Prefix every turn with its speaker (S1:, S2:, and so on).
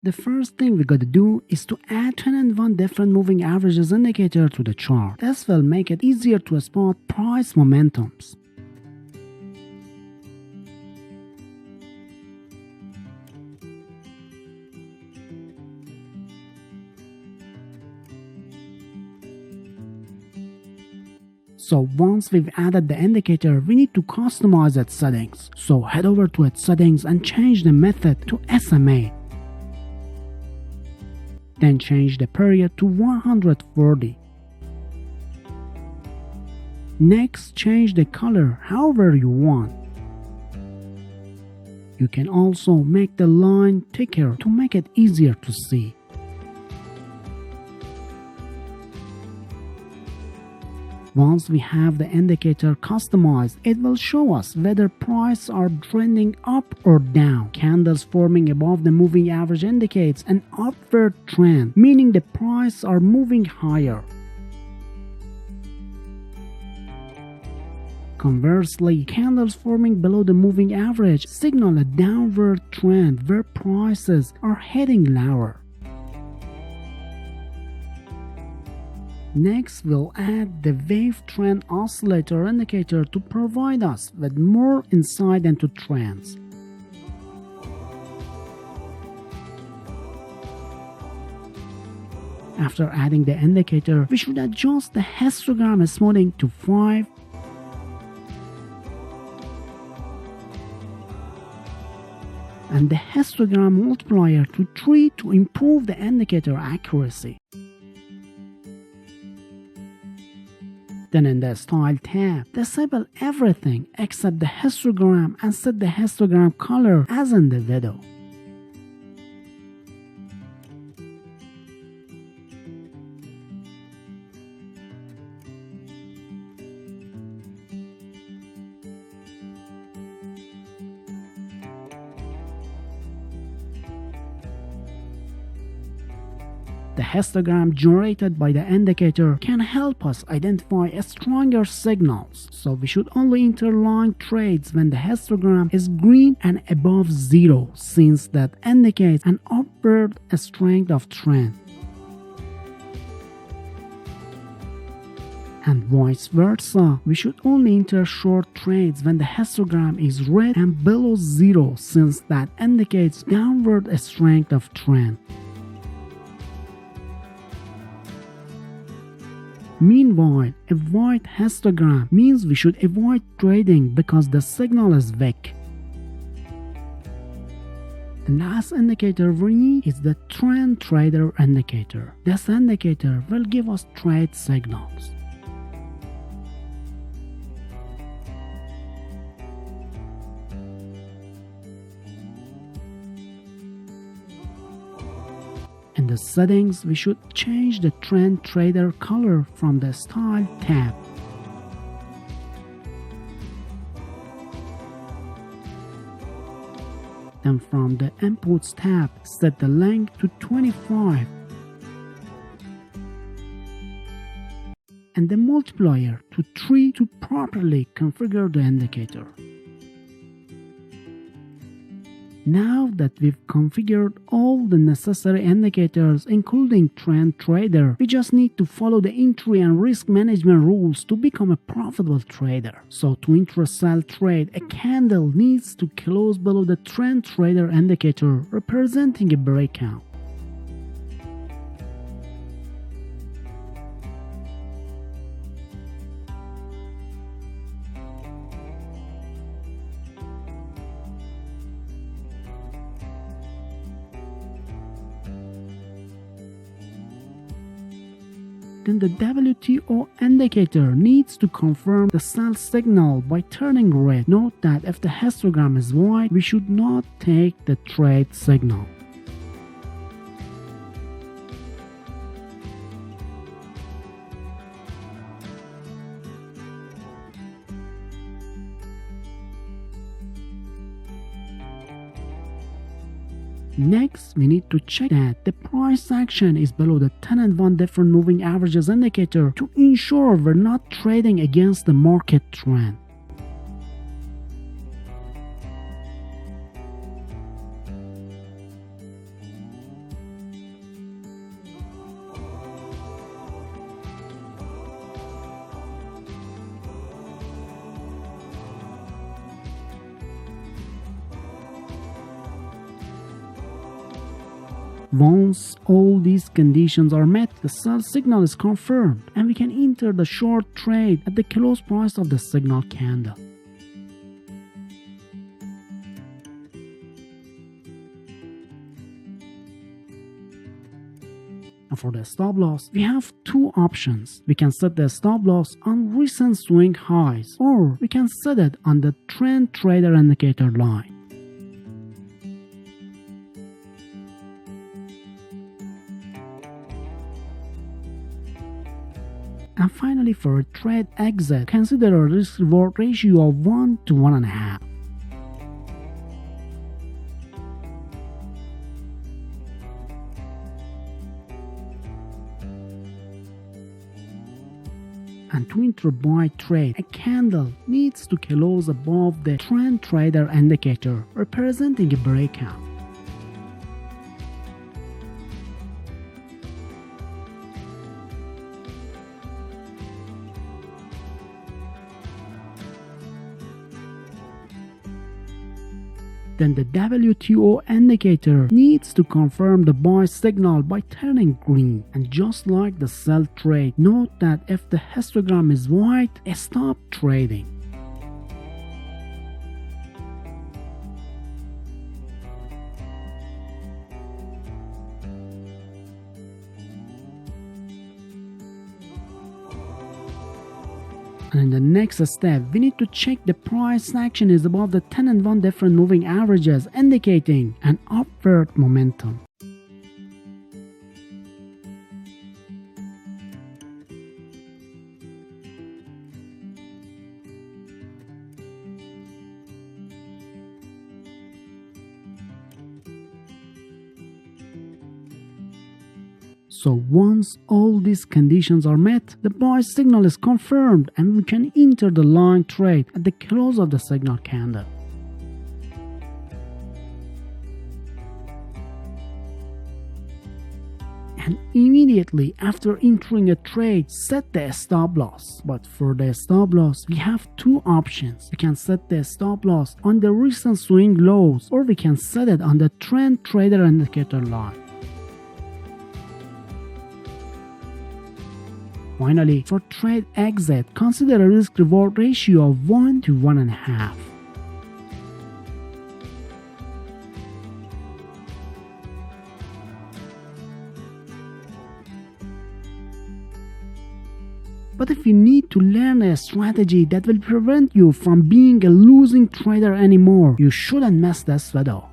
S1: The first thing we gotta do is to add 10 and 1 different moving averages indicator to the chart. This will make it easier to spot price momentums. So once we've added the indicator, we need to customize its settings. So head over to its settings and change the method to SMA. Then change the period to 140. Next, change the color however you want. You can also make the line thicker to make it easier to see. Once we have the indicator customized, it will show us whether prices are trending up or down. Candles forming above the moving average indicates an upward trend, meaning the prices are moving higher. Conversely, candles forming below the moving average signal a downward trend where prices are heading lower. Next, we'll add the wave trend oscillator indicator to provide us with more insight into trends. After adding the indicator, we should adjust the histogram smoothing to 5 and the histogram multiplier to 3 to improve the indicator accuracy. Then in the Style tab, disable everything except the histogram and set the histogram color as in the video. The histogram generated by the indicator can help us identify stronger signals, so we should only enter long trades when the histogram is green and above 0, since that indicates an upward strength of trend. And vice versa, we should only enter short trades when the histogram is red and below 0, since that indicates downward strength of trend. Meanwhile, a white histogram means we should avoid trading because the signal is weak. The last indicator we need is the trend trader indicator. This indicator will give us trade signals. In the settings, we should change the trend trader color from the Style tab. Then from the Inputs tab, set the length to 25 and the multiplier to 3 to properly configure the indicator. Now that we've configured all the necessary indicators including trend trader, we just need to follow the entry and risk management rules to become a profitable trader. So to intra-sell trade, a candle needs to close below the trend trader indicator representing a breakout. Then the WTO indicator needs to confirm the sell signal by turning red. Note that if the histogram is white, we should not take the trade signal. Next, we need to check that the price action is below the 10 and 1 different moving averages indicator to ensure we're not trading against the market trend. Once all these conditions are met, the sell signal is confirmed and we can enter the short trade at the close price of the signal candle. And for the stop loss, we have two options. We can set the stop loss on recent swing highs, or we can set it on the trend trader indicator line. And finally, for a trade exit, consider a risk-reward ratio of 1 to 1.5. And to enter buy trade, a candle needs to close above the trend trader indicator, representing a breakout. Then the WTO indicator needs to confirm the buy signal by turning green. And just like the sell trade, note that if the histogram is white, stop trading. And in the next step, we need to check the price action is above the 10 and 1 different moving averages, indicating an upward momentum. So once all these conditions are met, the buy signal is confirmed and we can enter the line trade at the close of the signal candle. And immediately after entering a trade, set the stop loss. But for the stop loss, we have two options. We can set the stop loss on the recent swing lows, or we can set it on the trend trader indicator line. Finally, for trade exit, consider a risk-reward ratio of 1 to 1.5. But if you need to learn a strategy that will prevent you from being a losing trader anymore, you shouldn't miss this video.